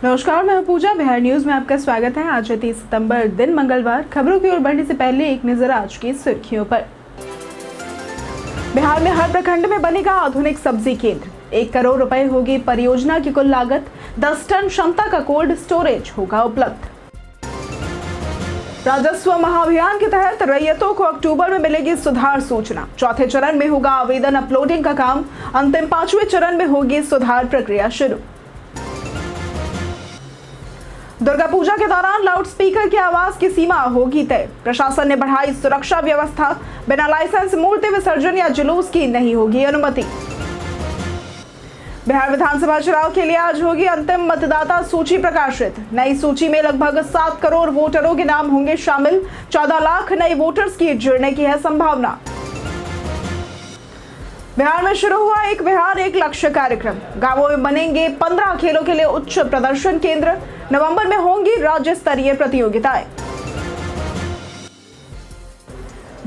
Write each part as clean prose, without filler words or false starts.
नमस्कार, मैं पूजा। बिहार न्यूज में आपका स्वागत है। आज है 30 सितंबर, दिन मंगलवार। खबरों की ओर बढ़ने से पहले एक नजर आज की सुर्खियों पर। बिहार में हर प्रखंड में बनेगा आधुनिक सब्जी केंद्र। 1 करोड़ रुपए होगी परियोजना की कुल लागत। 10 टन क्षमता का कोल्ड स्टोरेज होगा उपलब्ध। राजस्व महाअभियान के तहत रैयतों को अक्टूबर में मिलेगी सुधार सूचना। चौथे चरण में होगा आवेदन अपलोडिंग का काम। अंतिम 5वें चरण में होगी सुधार प्रक्रिया शुरू। दुर्गा पूजा के दौरान लाउडस्पीकर की आवाज की सीमा होगी तय। प्रशासन ने बढ़ाई सुरक्षा व्यवस्था। बिना लाइसेंस मूर्ति विसर्जन या जुलूस की नहीं होगी अनुमति। बिहार विधानसभा चुनाव के लिए आज होगी अंतिम मतदाता सूची प्रकाशित। नई सूची में लगभग 7 करोड़ वोटरों के नाम होंगे शामिल। 14 लाख नए वोटर्स की जुड़ने की है संभावना। बिहार में शुरू हुआ एक बिहार एक लक्ष्य कार्यक्रम। गांवों में बनेंगे 15 खेलों के लिए उच्च प्रदर्शन केंद्र। नवंबर में होंगी राज्य स्तरीय प्रतियोगिताएं।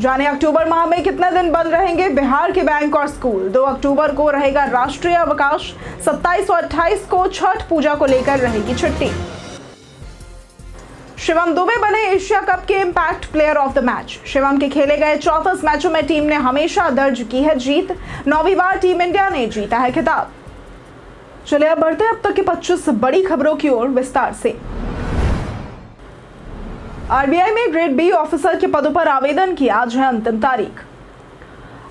जाने अक्टूबर माह में कितने दिन बंद रहेंगे बिहार के बैंक और स्कूल। 2 अक्टूबर को रहेगा राष्ट्रीय अवकाश। 27 और 28 को छठ पूजा को लेकर रहेगी छुट्टी। शिवम दुबे बने एशिया कप के impact player of the match. Shivam के खेले गए 34 मैचों में टीम ने हमेशा दर्ज की है जीत। 9वीं बार टीम इंडिया ने जीता है खिताब। चलिए अब बढ़ते हैं अब तक की 25 बड़ी खबरों की ओर विस्तार से। आरबीआई में ग्रेड बी ऑफिसर के पदों पर आवेदन की आज है अंतिम तारीख।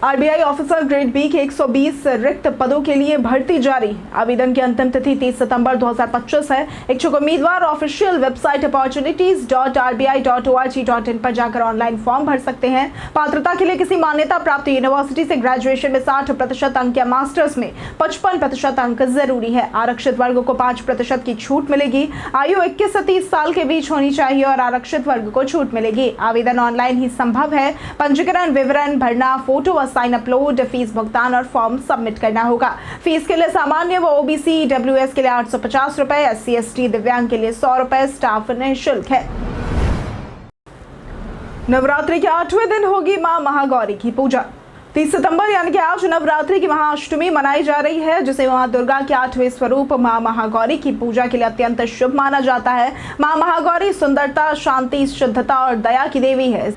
आरबीआई ऑफिसर ग्रेड बी के 120 रिक्त पदों के लिए भर्ती जारी। आवेदन की अंतिम तिथि 30 सितंबर 2025 है। इच्छुक उम्मीदवार ऑफिशियल वेबसाइट opportunities.rbi.org.in पर जाकर ऑनलाइन फॉर्म भर सकते हैं। पात्रता के लिए किसी मान्यता प्राप्त यूनिवर्सिटी से ग्रेजुएशन में 60% अंक या मास्टर्स में 55% अंक जरूरी है। आरक्षित वर्ग को 5% की छूट मिलेगी। आयु 21 से 30 साल के बीच होनी चाहिए और आरक्षित वर्ग को छूट मिलेगी। आवेदन ऑनलाइन ही संभव है। पंजीकरण विवरण भरना, फोटो साइन अपलोड, फीस भुगतान और फॉर्म सबमिट करना होगा। फीस के लिए सामान्य व ओबीसी डब्ल्यूएस के लिए 850 रुपए, एससी एसटी दिव्यांग के लिए 100 रुपए स्टाफ निःशुल्क है। नवरात्रि के 8वें दिन होगी मां महागौरी की पूजा। 30 सितंबर यानी कि आज नवरात्रि की महाअष्टमी मनाई जा रही है, जिसे मां दुर्गा के 8वें स्वरूप मां महागौरी की पूजा के लिए अत्यंत शुभ माना जाता है। मां महागौरी सुंदरता, शांति, शुद्धता और दया की देवी है।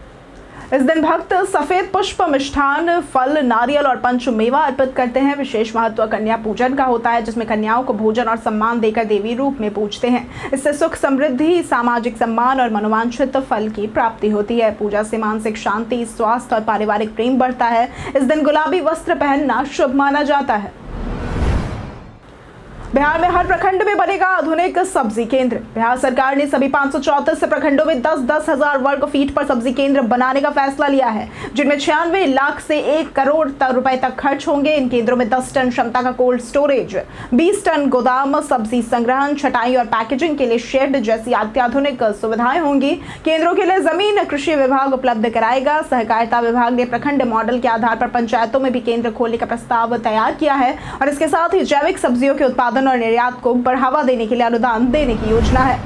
इस दिन भक्त सफेद पुष्प, मिष्ठान, फल, नारियल और पंचमेवा अर्पित करते हैं। विशेष महत्व कन्या पूजन का होता है, जिसमें कन्याओं को भोजन और सम्मान देकर देवी रूप में पूजते हैं। इससे सुख, समृद्धि, सामाजिक सम्मान और मनोवांछित फल की प्राप्ति होती है। पूजा से मानसिक शांति, स्वास्थ्य और पारिवारिक प्रेम बढ़ता है। इस दिन गुलाबी वस्त्र पहनना शुभ माना जाता है। बिहार में हर प्रखंड में बनेगा आधुनिक सब्जी केंद्र। बिहार सरकार ने सभी 534 प्रखंडों में 10-10 हजार वर्ग फीट पर सब्जी केंद्र बनाने का फैसला लिया है, जिनमें 96 लाख से 1 करोड़ रुपए तक खर्च होंगे। इन केंद्रों में 10 टन क्षमता का कोल्ड स्टोरेज, 20 टन गोदाम, सब्जी संग्रहण, छटाई और पैकेजिंग के लिए शेड जैसी अत्याधुनिक सुविधाएं होंगी। केंद्रों के लिए जमीन कृषि विभाग उपलब्ध कराएगा। सहकारिता विभाग ने प्रखंड मॉडल के आधार पर पंचायतों में भी केंद्र खोलने का प्रस्ताव तैयार किया है और इसके साथ ही जैविक सब्जियों के उत्पादन और निर्यात को बढ़ावा देने के लिए अनुदान देने की योजना है।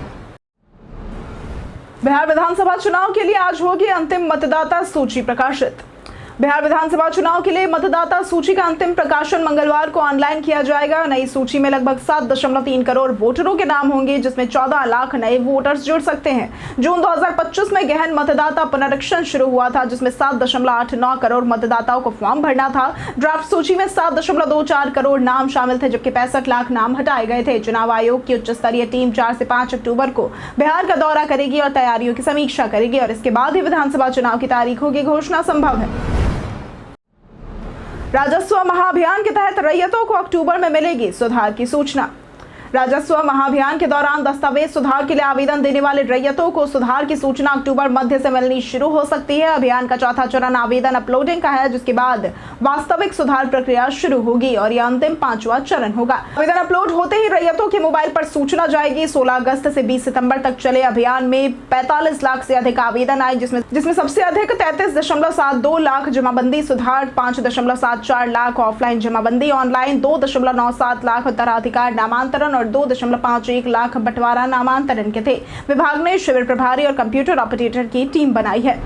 बिहार विधानसभा चुनाव के लिए आज होगी अंतिम मतदाता सूची प्रकाशित। बिहार विधानसभा चुनाव के लिए मतदाता सूची का अंतिम प्रकाशन मंगलवार को ऑनलाइन किया जाएगा। नई सूची में लगभग 7.3 करोड़ वोटरों के नाम होंगे, जिसमें 14 लाख नए वोटर्स जुड़ सकते हैं। जून 2025 में गहन मतदाता पुनरीक्षण शुरू हुआ था, जिसमें 7.89 करोड़ मतदाताओं को फॉर्म भरना था। ड्राफ्ट सूची में 7.24 करोड़ नाम शामिल थे, जबकि 65 लाख नाम हटाए गए थे। चुनाव आयोग की उच्च स्तरीय टीम 4 से 5 अक्टूबर को बिहार का दौरा करेगी और तैयारियों की समीक्षा करेगी और इसके बाद ही विधानसभा चुनाव की तारीखों की घोषणा संभव है। राजस्व महाअभियान के तहत रैयतों को अक्टूबर में मिलेगी सुधार की सूचना। राजस्व महाअभियान के दौरान दस्तावेज सुधार के लिए आवेदन देने वाले रैयतों को सुधार की सूचना अक्टूबर मध्य से मिलनी शुरू हो सकती है। अभियान का चौथा चरण आवेदन अपलोडिंग का है, जिसके बाद वास्तविक सुधार प्रक्रिया शुरू होगी और यह अंतिम 5वां चरण होगा। आवेदन अपलोड होते ही रैयतों के मोबाइल पर सूचना जाएगी। 16 अगस्त से 20 सितंबर तक चले अभियान में 45 लाख से अधिक आवेदन आए, जिसमें सबसे अधिक 33.72 लाख जमाबंदी सुधार, 5.74 लाख ऑफलाइन जमाबंदी, ऑनलाइन 2.97 लाख उत्तराधिकार नामांतरण और 2.51 लाख बंटवारा नामांतरण के थे। विभाग ने शिविर प्रभारी और कंप्यूटर ऑपरेटर की टीम बनाई है।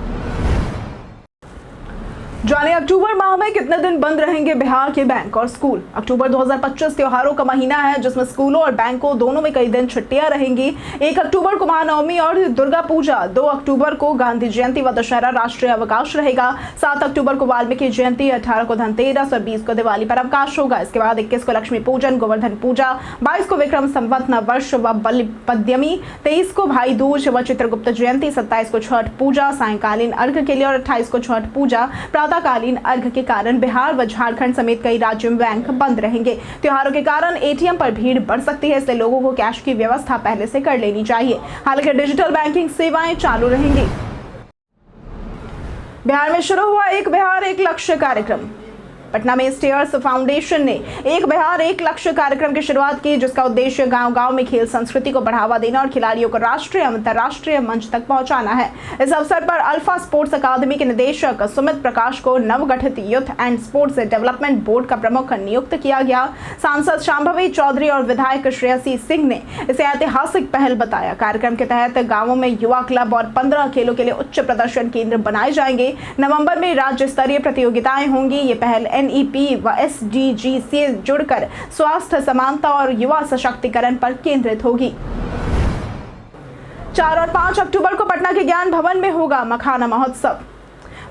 जाने अक्टूबर माह में कितने दिन बंद रहेंगे बिहार के बैंक और स्कूल। अक्टूबर 2025 त्योहारों का महीना है, जिसमें स्कूलों और बैंकों दोनों में कई दिन छुट्टियां रहेंगी। 1 अक्टूबर को महानवमी और दुर्गा पूजा, 2 अक्टूबर को गांधी जयंती व दशहरा राष्ट्रीय अवकाश रहेगा। 7 अक्टूबर को वाल्मीकि जयंती, 18 को धनतेरस और 20 को दिवाली पर अवकाश होगा। इसके बाद 21 को लक्ष्मी पूजन, गोवर्धन पूजा, 22 को विक्रम संवत नव वर्ष व बलिपद्यमी, 23 को भाई दूज व चित्रगुप्त जयंती, 27 को छठ पूजा सायंकालीन अर्घ के लिए और 28 को छठ पूजा प्रातःकालीन अर्घ के कारण बिहार व झारखंड समेत कई राज्यों में बैंक बंद रहेंगे। त्योहारों के कारण एटीएम पर भीड़ बढ़ सकती है, इसलिए लोगों को कैश की व्यवस्था पहले से कर लेनी चाहिए। हालांकि डिजिटल बैंकिंग सेवाएं चालू रहेंगी। बिहार में शुरू हुआ एक बिहार एक लक्ष्य कार्यक्रम। पटना में स्टेयर्स फाउंडेशन ने एक बिहार एक लक्ष्य कार्यक्रम की शुरुआत की, जिसका उद्देश्य गांव-गांव में खेल संस्कृति को बढ़ावा देना और खिलाड़ियों को राष्ट्रीय एवं अंतर्राष्ट्रीय मंच तक पहुंचाना है। इस अवसर पर अल्फा स्पोर्ट्स अकादमी के निदेशक सुमित प्रकाश को नवगठित youth and sports development board का प्रमुख नियुक्त किया गया। सांसद शांभवी चौधरी और विधायक श्रेयसी सिंह ने इसे ऐतिहासिक पहल बताया। कार्यक्रम के तहत गाँवों में युवा क्लब और 15 खेलों के लिए उच्च प्रदर्शन केंद्र बनाए जाएंगे। नवम्बर में राज्य स्तरीय प्रतियोगिताएं होंगी। ये पहल NEP व SDG से जुड़कर स्वास्थ्य समानता और युवा सशक्तिकरण पर केंद्रित होगी। 4 और 5 अक्टूबर को पटना के ज्ञान भवन में होगा मखाना महोत्सव।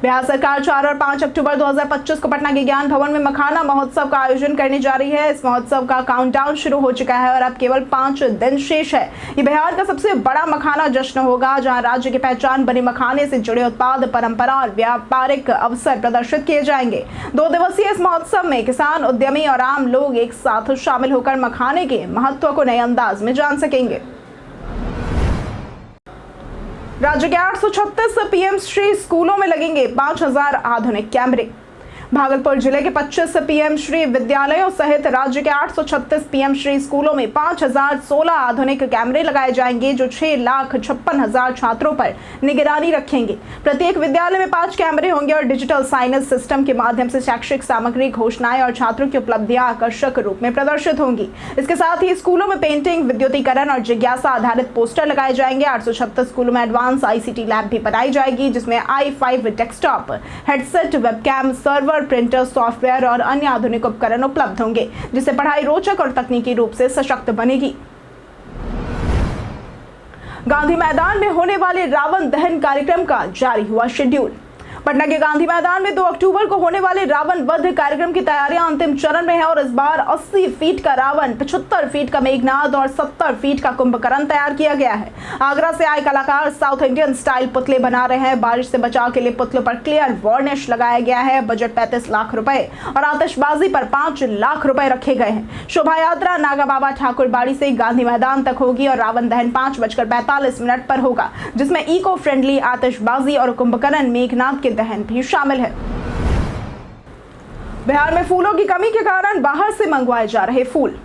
बिहार सरकार 4 और 5 अक्टूबर 2025 को पटना के ज्ञान भवन में मखाना महोत्सव का आयोजन करने जा रही है। इस महोत्सव का काउंटडाउन शुरू हो चुका है और अब केवल 5 दिन शेष है। ये बिहार का सबसे बड़ा मखाना जश्न होगा, जहां राज्य की पहचान बने मखाने से जुड़े उत्पाद, परंपरा और व्यापारिक अवसर प्रदर्शित किए जाएंगे। 2 दिवसीय इस महोत्सव में किसान, उद्यमी और आम लोग एक साथ शामिल होकर मखाने के महत्व को नए अंदाज में जान सकेंगे। राज्य के 836 पीएम-श्री स्कूलों में लगेंगे 5000 आधुनिक कैमरे। भागलपुर जिले के 25 पीएम-श्री विद्यालयों सहित राज्य के 836 पीएम-श्री स्कूलों में 5016 आधुनिक कैमरे लगाए जाएंगे, जो 6,56,000 छात्रों पर निगरानी रखेंगे। प्रत्येक विद्यालय में 5 कैमरे होंगे और डिजिटल साइनेज सिस्टम के माध्यम से शैक्षिक सामग्री, घोषणाएं और छात्रों की उपलब्धियां आकर्षक रूप में प्रदर्शित होंगी। इसके साथ ही स्कूलों में पेंटिंग, विद्युतीकरण और जिज्ञासा आधारित पोस्टर लगाए जाएंगे। 836 स्कूलों में एडवांस ICT लैब भी बनाई जाएगी, जिसमें i5 desktop, headset, webcam, server, printer, software और अन्य आधुनिक उपकरण उपलब्ध होंगे, जिससे पढ़ाई रोचक और तकनीकी रूप से सशक्त बनेगी। गांधी मैदान में होने वाले रावण दहन कार्यक्रम का जारी हुआ शेड्यूल। पटना के गांधी मैदान में 2 अक्टूबर को होने वाले रावण वध कार्यक्रम की तैयारियां अंतिम चरण में है और इस बार 80 फीट का रावण, 75 फीट का मेघनाद और 70 फीट का कुंभकर्ण तैयार किया गया है। आगरा से आए कलाकार साउथ इंडियन स्टाइल पुतले बना रहे हैं। बारिश से बचाव के लिए पुतलों पर क्लियर वार्निश लगाया गया है। बजट 35 लाख रुपए और आतिशबाजी पर 5 लाख रुपए रखे गए हैं। शोभा यात्रा नागा बाबा ठाकुर बाड़ी से गांधी मैदान तक होगी और रावण दहन 5:45 पर होगा, जिसमें इको फ्रेंडली आतिशबाजी और कुंभकर्ण मेघनाद के दहन भी शामिल है। बिहार में फूलों की कमी के कारण बाहर से मंगवाए जा रहे फूल।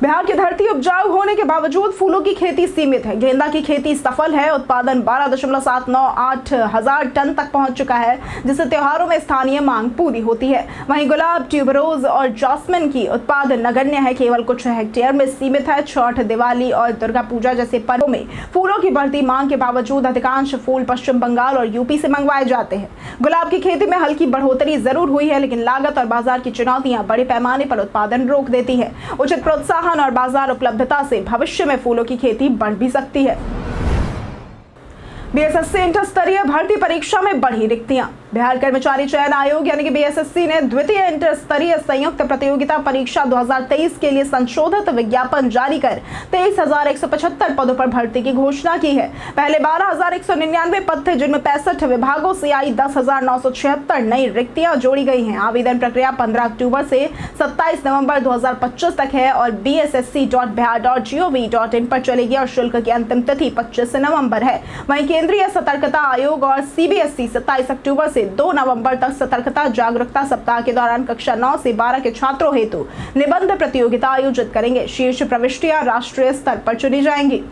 बिहार की धरती उपजाऊ होने के बावजूद फूलों की खेती सीमित है। गेंदा की खेती सफल है। उत्पादन 12.798 हजार टन तक पहुंच चुका है, जिससे त्योहारों में स्थानीय मांग पूरी होती है। वहीं गुलाब, ट्यूबरोज और जॉस्मिन की उत्पादन नगण्य है, केवल कुछ हेक्टेयर में सीमित है। छठ, दिवाली और दुर्गा पूजा जैसे पर्वों में फूलों की बढ़ती मांग के बावजूद अधिकांश फूल पश्चिम बंगाल और यूपी से मंगवाए जाते हैं। गुलाब की खेती में हल्की बढ़ोतरी जरूर हुई है, लेकिन लागत और बाजार की चुनौतियां बड़े पैमाने पर उत्पादन रोक देती है। उचित प्रोत्साहन और बाजार उपलब्धता से भविष्य में फूलों की खेती बढ़ भी सकती है। BSSC इंटर स्तरीय भर्ती परीक्षा में बढ़ी रिक्तियां। बिहार कर्मचारी चयन आयोग यानी कि BSSC ने द्वितीय इंटर स्तरीय संयुक्त प्रतियोगिता परीक्षा 2023 के लिए संशोधित विज्ञापन जारी कर 23,175 पदों पर भर्ती की घोषणा की है। पहले 12,199 पद थे, जिनमें 65 विभागों से आई 10,976 नई रिक्तियां जोड़ी गई हैं। आवेदन प्रक्रिया 15 अक्टूबर से 27 नवंबर 2025 तक है और bssc.bihar.gov.in पर चलेगी और शुल्क की अंतिम तिथि 25 नवंबर है। वहीं केंद्रीय सतर्कता आयोग और CBSE 27 अक्टूबर से 2 नवंबर तक सतर्कता जागरूकता सप्ताह के दौरान कक्षा 9 से 12 के छात्रों हेतु निबंध प्रतियोगिता आयोजित करेंगे। शीर्ष प्रविष्टियां राष्ट्रीय स्तर पर चुनी जाएंगी।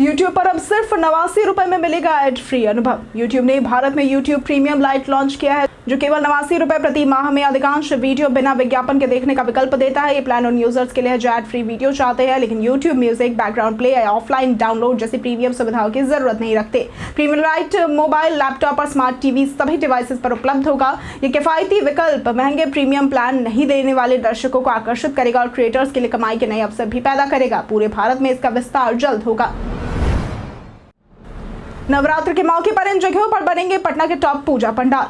YouTube पर अब सिर्फ 89 रुपए में मिलेगा एड फ्री अनुभव। YouTube ने भारत में YouTube प्रीमियम लाइट लॉन्च किया है, जो केवल 89 रुपए प्रति माह में अधिकांश वीडियो बिना विज्ञापन के देखने का विकल्प देता है। ये प्लान उन यूजर्स के लिए है जो एड फ्री वीडियो चाहते हैं लेकिन YouTube म्यूजिक, बैकग्राउंड प्ले या ऑफलाइन डाउनलोड जैसी प्रीमियम सुविधाओं की जरूरत नहीं रखते। प्रीमियम लाइट मोबाइल, लैपटॉप और स्मार्ट टीवी सभी डिवाइसेस पर उपलब्ध होगा। ये किफायती विकल्प महंगे प्रीमियम प्लान नहीं देने वाले दर्शकों को आकर्षित करेगा और क्रिएटर्स के लिए कमाई के नए अवसर भी पैदा करेगा। पूरे भारत में इसका विस्तार जल्द होगा। नवरात्र के मौके पर इन जगहों पर बनेंगे पटना के टॉप पूजा पंडाल।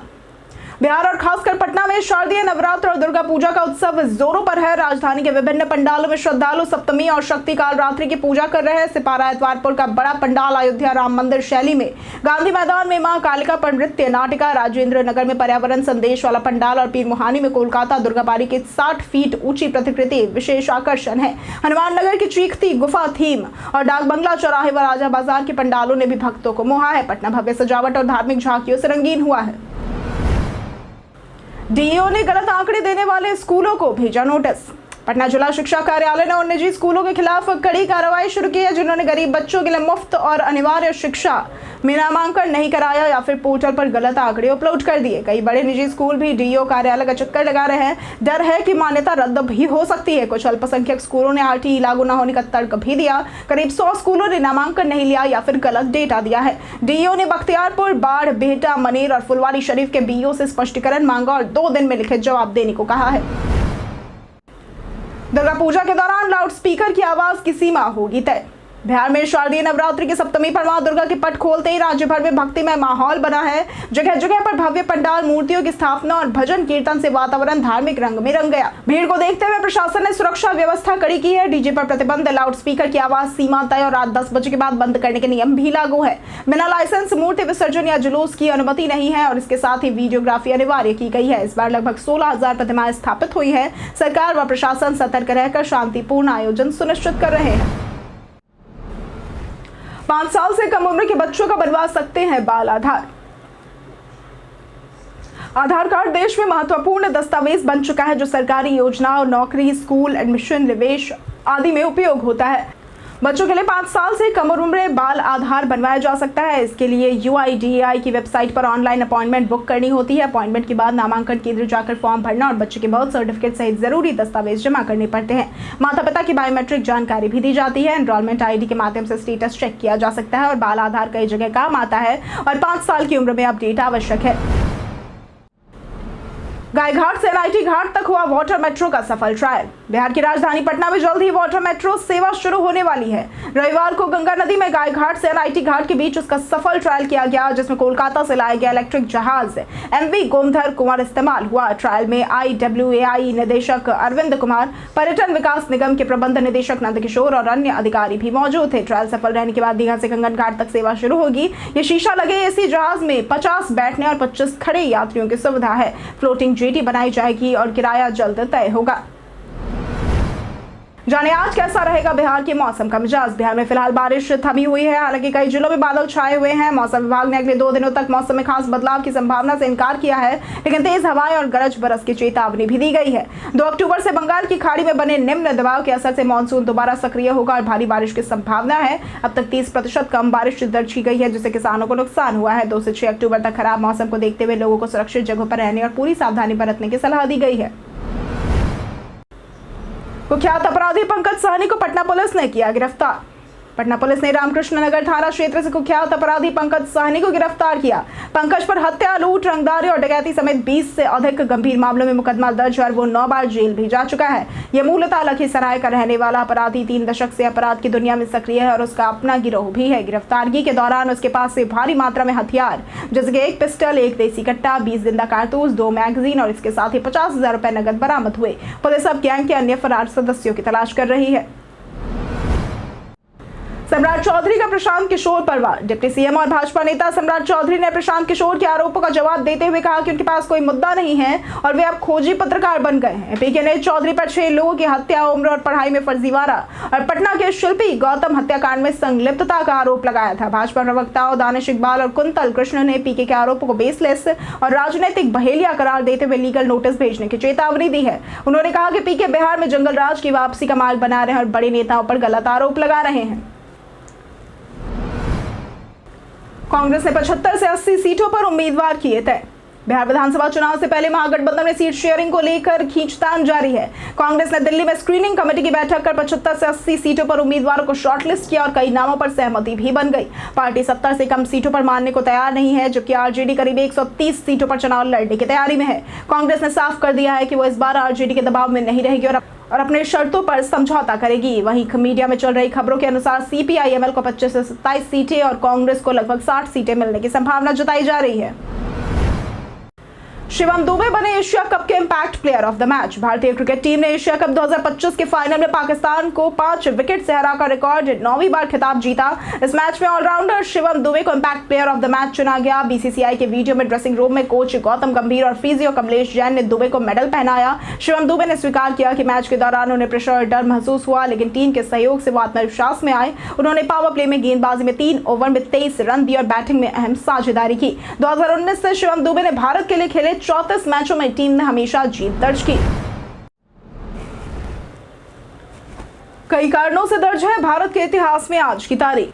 बिहार और खासकर पटना में शारदीय नवरात्र और दुर्गा पूजा का उत्सव जोरों पर है। राजधानी के विभिन्न पंडालों में श्रद्धालु सप्तमी और शक्ति काल रात्रि की पूजा कर रहे हैं। सिपारा एतवारपुर का बड़ा पंडाल अयोध्या राम मंदिर शैली में, गांधी मैदान में मां कालिका पर नृत्य नाटिका, राजेंद्र नगर में पर्यावरण संदेश वाला पंडाल और पीर मुहानी में कोलकाता दुर्गाबारी की 60 फीट ऊंची प्रतिकृति विशेष आकर्षण है। हनुमान नगर की चीखती गुफा थीम और डाक बंगला चौराहे व राजा बाजार के पंडालों ने भी भक्तों को मोहा है। पटना भव्य सजावट और धार्मिक झांकियों से रंगीन हुआ है। डीईओ ने गलत आंकड़े देने वाले स्कूलों को भेजा नोटिस। पटना जिला शिक्षा कार्यालय ने उन निजी स्कूलों के खिलाफ कड़ी कार्रवाई शुरू की है जिन्होंने गरीब बच्चों के लिए मुफ्त और अनिवार्य शिक्षा में नामांकन नहीं कराया या फिर पोर्टल पर गलत आंकड़े अपलोड कर दिए। कई बड़े निजी स्कूल भी डीईओ कार्यालय का चक्कर लगा रहे हैं। डर है कि मान्यता रद्द भी हो सकती है। कुछ अल्पसंख्यक स्कूलों ने आरटीई लागू न होने का तर्क भी दिया। करीब 100 स्कूलों ने नामांकन नहीं लिया या फिर गलत डेटा दिया है। डीईओ ने बख्तियारपुर, बाढ़, बिहटा, मनेर और फुलवारी शरीफ के बीईओ से स्पष्टीकरण मांगा और 2 दिन में लिखित जवाब देने को कहा है। दुर्गा पूजा के दौरान लाउडस्पीकर की आवाज की सीमा होगी तय। बिहार में शारदीय नवरात्रि की सप्तमी पर मां दुर्गा के पट खोलते ही राज्य भर में भक्तिमय माहौल बना है। जगह जगह पर भव्य पंडाल, मूर्तियों की स्थापना और भजन कीर्तन से वातावरण धार्मिक रंग में रंग गया। भीड़ को देखते हुए प्रशासन ने सुरक्षा व्यवस्था कड़ी की है। डीजे पर प्रतिबंध, लाउडस्पीकर की आवाज सीमा तय और रात 10 बजे के बाद बंद करने के नियम भी लागू है। बिना लाइसेंस मूर्ति विसर्जन या जुलूस की अनुमति नहीं है और इसके साथ ही वीडियोग्राफी अनिवार्य की गई है। इस बार लगभग 16,000 प्रतिमाएं स्थापित हुई है। सरकार व प्रशासन सतर्क रहकर शांतिपूर्ण आयोजन सुनिश्चित कर रहे हैं। 5 साल से कम उम्र के बच्चों का बनवा सकते हैं बाल आधार। आधार कार्ड देश में महत्वपूर्ण दस्तावेज बन चुका है जो सरकारी योजना और नौकरी, स्कूल एडमिशन, निवेश आदि में उपयोग होता है। बच्चों के लिए 5 साल से कम उम्र में बाल आधार बनवाया जा सकता है। इसके लिए UIDAI की वेबसाइट पर ऑनलाइन अपॉइंटमेंट बुक करनी होती है। अपॉइंटमेंट के बाद नामांकन केंद्र जाकर फॉर्म भरना और बच्चे के बर्थ सर्टिफिकेट सहित जरूरी दस्तावेज जमा करने पड़ते हैं। माता पिता की बायोमेट्रिक जानकारी भी दी जाती है। एनरोलमेंट ID के माध्यम से स्टेटस चेक किया जा सकता है और बाल आधार कई जगह काम आता है और 5 साल की उम्र में अपडेट आवश्यक है। गायघाट से NIT घाट तक हुआ वाटर मेट्रो का सफल ट्रायल। बिहार की राजधानी पटना में जल्द ही वाटर मेट्रो सेवा शुरू होने वाली है। रविवार को गंगा नदी में गायघाट से NIT घाट के बीच उसका सफल ट्रायल किया गया जिसमें कोलकाता से लाया गया इलेक्ट्रिक जहाज MV गोमधर कुंवर इस्तेमाल हुआ। ट्रायल में IWAI निदेशक अरविंद कुमार, पर्यटन विकास निगम के प्रबंध निदेशक नंदकिशोर और अन्य अधिकारी भी मौजूद थे। ट्रायल सफल रहने के बाद दीघा से गंगन घाट तक सेवा शुरू होगी। ये शीशा लगे AC जहाज में 50 बैठने और 25 खड़े यात्रियों की सुविधा है। फ्लोटिंग जेटी बनाई जाएगी और किराया जल्द तय होगा। जाने आज कैसा रहेगा बिहार के मौसम का मिजाज। बिहार में फिलहाल बारिश थमी हुई है, हालांकि कई जिलों में बादल छाए हुए हैं। मौसम विभाग ने अगले 2 दिनों तक मौसम में खास बदलाव की संभावना से इनकार किया है, लेकिन तेज हवाएं और गरज बरस की चेतावनी भी दी गई है। 2 अक्टूबर से बंगाल की खाड़ी में बने निम्न दबाव के असर से मानसून दोबारा सक्रिय होगा और भारी बारिश की संभावना है। अब तक 30% कम बारिश दर्ज की गई है जिससे किसानों को नुकसान हुआ है। 2 से 6 अक्टूबर तक खराब मौसम को देखते हुए लोगों को सुरक्षित जगहों पर रहने और पूरी सावधानी बरतने की सलाह दी गई है। कुख्यात अपराधी पंकज साहनी को पटना पुलिस ने किया गिरफ्तार। पटना पुलिस ने रामकृष्ण नगर थाना क्षेत्र से कुख्यात अपराधी पंकज साहनी को गिरफ्तार किया। पंकज पर हत्या, लूट, रंगदारी और डकैती समेत 20 से अधिक गंभीर मामलों में मुकदमा दर्ज और वो 9 बार जेल भी जा चुका है। यह मूलतः लखीसराय का रहने वाला अपराधी 3 दशक से अपराध की दुनिया में सक्रिय है और उसका अपना गिरोह भी है। गिरफ्तारी के दौरान उसके पास से भारी मात्रा में हथियार जैसे कि 1 पिस्टल, 1 देसी कट्टा, 20 जिंदा कारतूस, 2 मैगजीन और इसके साथ ही 50,000 रुपए नकद बरामद हुए। पुलिस अब गैंग के अन्य फरार सदस्यों की तलाश कर रही है। सम्राट चौधरी का प्रशांत किशोर पर वार। डिप्टी CM और भाजपा नेता सम्राट चौधरी ने प्रशांत किशोर के आरोपों का जवाब देते हुए कहा कि उनके पास कोई मुद्दा नहीं है और वे अब खोजी पत्रकार बन गए हैं। PK ने चौधरी पर 6 लोगों की हत्या, उम्र और पढ़ाई में फर्जीवाड़ा और पटना के शिल्पी गौतम हत्याकांड में संलिप्तता का आरोप लगाया था। भाजपा प्रवक्ताओं दानिश इकबाल और कुंतल कृष्ण ने PK के आरोपों को बेसलेस और राजनीतिक बहेलिया करार देते हुए लीगल नोटिस भेजने की चेतावनी दी है। उन्होंने कहा कि PK बिहार में जंगल राज की वापसी का मार्ग बना रहे हैं और बड़े नेताओं पर गलत आरोप लगा रहे हैं। कांग्रेस ने 75 से 80 सीटों पर उम्मीदवार किए तय। बिहार विधानसभा चुनाव से पहले महागठबंधन में सीट शेयरिंग को लेकर खींचतान जारी है। कांग्रेस ने दिल्ली में स्क्रीनिंग कमेटी की बैठक कर 75 से 80 सीटों पर उम्मीदवारों को शॉर्टलिस्ट किया और कई नामों पर सहमति भी बन गई। पार्टी 70 से कम सीटों पर मानने को तैयार नहीं है, जबकि आरजेडी करीब 130 सीटों पर चुनाव लड़ने की तैयारी में है। कांग्रेस ने साफ कर दिया है कि वो इस बार आरजेडी के दबाव में नहीं रहेगी और अपने शर्तों पर समझौता करेगी। वहीं मीडिया में चल रही खबरों के अनुसार सीपीआईएमएल को 25 से 27 सीटें और कांग्रेस को लगभग 60 सीटें मिलने की संभावना जताई जा रही है। शिवम दुबे बने एशिया कप के impact player of the match. भारतीय क्रिकेट टीम ने एशिया कप 2025 के फाइनल में पाकिस्तान को 5 विकेट से हराकर रिकॉर्ड 9वीं बार खिताब जीता। इस मैच में ऑलराउंडर शिवम दुबे को impact player of the match चुना गया। बीसीसीआई के वीडियो में ड्रेसिंग रूम में कोच गौतम गंभीर और फिजियो कमलेश जैन ने दुबे को मेडल पहनाया। शिवम दुबे ने स्वीकार किया कि मैच के दौरान उन्हें प्रेशर और डर महसूस हुआ, लेकिन टीम के सहयोग से वो आत्मविश्वास में आए। उन्होंने पावर प्ले में गेंदबाजी में 3 ओवर में 23 रन दिए और बैटिंग में अहम साझेदारी की। 2019 से शिवम दुबे ने भारत के लिए खेले 34 मैचों में टीम ने हमेशा जीत दर्ज की। कई कारणों से दर्ज है भारत के इतिहास में आज की तारीख।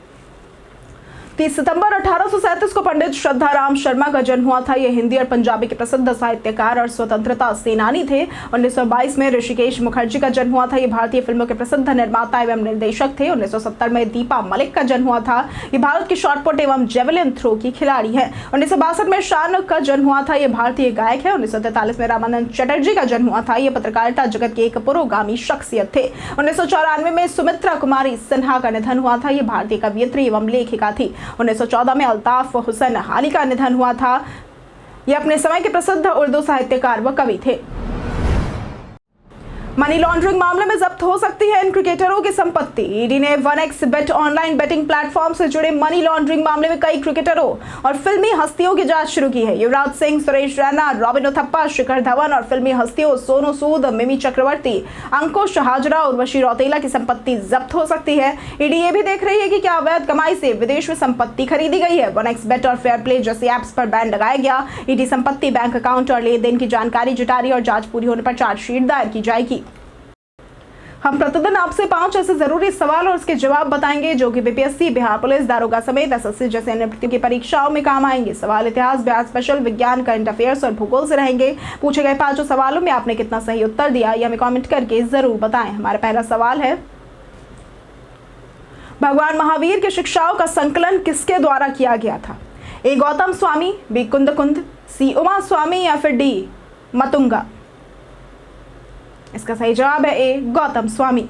30 सितंबर 1837 को पंडित श्रद्धाराम शर्मा का जन्म हुआ था। ये हिंदी और पंजाबी के प्रसिद्ध साहित्यकार और स्वतंत्रता सेनानी थे। 1922 में ऋषिकेश मुखर्जी का जन्म हुआ था। ये भारतीय फिल्मों के प्रसिद्ध निर्माता एवं निर्देशक थे। 1970 में दीपा मलिक का जन्म हुआ था। ये भारत की शॉटपुट एवं जेवलिन थ्रो की खिलाड़ी है। 1962 में शान का जन्म हुआ था। ये भारतीय गायक है। 1943 में रामानंद चटर्जी का जन्म हुआ था। ये पत्रकारिता जगत के एक पुरोगामी शख्सियत थे। 1994 में सुमित्रा कुमारी सिन्हा का निधन हुआ था। ये भारतीय कवयित्री एवं लेखिका थी। 1914 में अल्ताफ हुसैन हाली का निधन हुआ था। ये अपने समय के प्रसिद्ध उर्दू साहित्यकार व कवि थे। मनी लॉन्ड्रिंग मामले में जब्त हो सकती है इन क्रिकेटरों की संपत्ति। ईडी ने 1xBet ऑनलाइन बेटिंग प्लेटफॉर्म से जुड़े मनी लॉन्ड्रिंग मामले में कई क्रिकेटरों और फिल्मी हस्तियों की जांच शुरू की है। युवराज सिंह, सुरेश रैना, रॉबिन उथप्पा, शिखर धवन और फिल्मी हस्तियों सोनू सूद, मिमी चक्रवर्ती, अंकुश हाजरा, उर्वशी रौतेला की संपत्ति जब्त हो सकती है। ईडी ये भी देख रही है कि क्या अवैध कमाई से विदेश में संपत्ति खरीदी गई है। 1xBet और फेयर प्ले जैसी एप्स पर बैन लगाया गया। ईडी संपत्ति, बैंक अकाउंट और लेन देन की जानकारी जुटा रही और जांच पूरी होने पर चार्जशीट दायर की जाएगी। हम प्रतिदिन आपसे 5 ऐसे जरूरी सवाल और उसके जवाब बताएंगे जो कि बीपीएससी, बिहार पुलिस, दारोगा समेत एसएससी जैसे अन्य प्रतियोगी परीक्षाओं में काम आएंगे। सवाल इतिहास, बिहार स्पेशल, विज्ञान, करंट अफेयर्स और भूगोल से रहेंगे। पूछे गए 5 सवालों में आपने कितना सही उत्तर दिया ये हमें कमेंट करके जरूर बताएं। हमारा पहला सवाल है, भगवान महावीर की शिक्षाओं का संकलन किसके द्वारा किया गया था? ए गौतम स्वामी, बी कुंद, सी उमा स्वामी या फिर डी मतुंगा? इसका सही जवाब है ए गौतम स्वामी।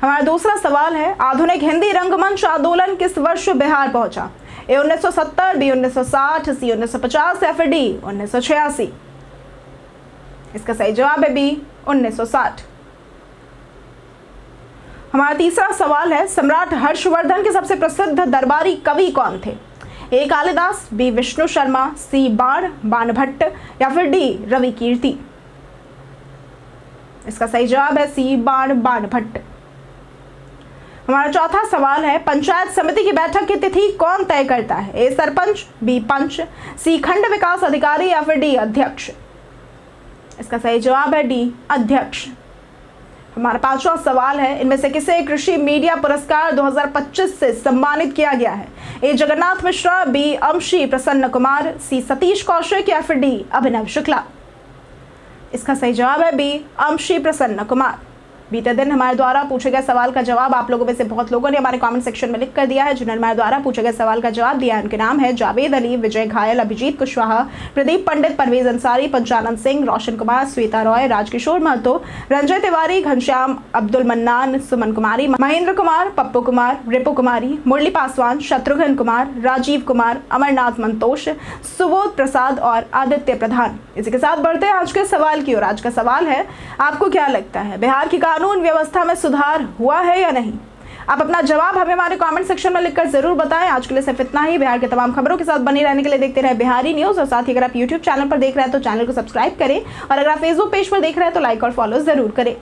हमारा दूसरा सवाल है, आधुनिक हिंदी रंगमंच आंदोलन किस वर्ष बिहार पहुंचा? ए 1970, बी 1960, सी 1950 या फिर डी 1986? इसका सही जवाब है बी 1960। हमारा तीसरा सवाल है, सम्राट हर्षवर्धन के सबसे प्रसिद्ध दरबारी कवि कौन थे? ए कालिदास, बी विष्णु शर्मा, सी बाण भट्ट या फिर डी रवि कीर्ति? इसका सही जवाब है सी बाण भट्ट। हमारा चौथा सवाल है, पंचायत समिति की बैठक की तिथि कौन तय करता है? ए सरपंच, बी पंच, सी खंड विकास अधिकारी या फिर डी अध्यक्ष? इसका सही जवाब है डी अध्यक्ष। हमारा पांचवा सवाल है, इनमें से किसे कृषि मीडिया पुरस्कार 2025 से सम्मानित किया गया है? ए जगन्नाथ मिश्रा, बी अमशी प्रसन्न कुमार, सी सतीश कौशिक या फिर डी अभिनव शुक्ला? इसका सही जवाब है बी अमशी प्रसन्न कुमार। बीते दिन हमारे द्वारा पूछे गए सवाल का जवाब आप लोगों में से बहुत लोगों ने हमारे कमेंट सेक्शन में लिख कर दिया है। जिन्होंने हमारे द्वारा पूछे गए सवाल का जवाब दिया है उनके नाम है जावेद अली, विजय घायल, अभिजीत कुशवाहा, प्रदीप पंडित, परवेज अंसारी, पंचानंद सिंह, रोशन कुमार, श्वेता रॉय, राजकिशोर महतो, रंजय तिवारी, घनश्याम अब्दुल मन्नान, सुमन कुमारी, महेंद्र कुमार, पप्पू कुमार, रिपु कुमारी, मुरली पासवान, शत्रुघ्न कुमार, राजीव कुमार, अमरनाथ मंतोष, सुबोध प्रसाद और आदित्य प्रधान। इसी के साथ बढ़ते हैं आज के सवाल की ओर। आज का सवाल है, आपको क्या लगता है बिहार की कानून व्यवस्था में सुधार हुआ है या नहीं? आप अपना जवाब हमें हमारे कमेंट सेक्शन में लिखकर जरूर बताएं। आज के लिए सिर्फ इतना ही। बिहार के तमाम खबरों के साथ बने रहने के लिए देखते रहे बिहारी न्यूज और साथ ही अगर आप यूट्यूब चैनल पर देख रहे हैं तो चैनल को सब्सक्राइब करें और अगर आप फेसबुक पेज पर देख रहे हैं तो लाइक और फॉलो जरूर करें।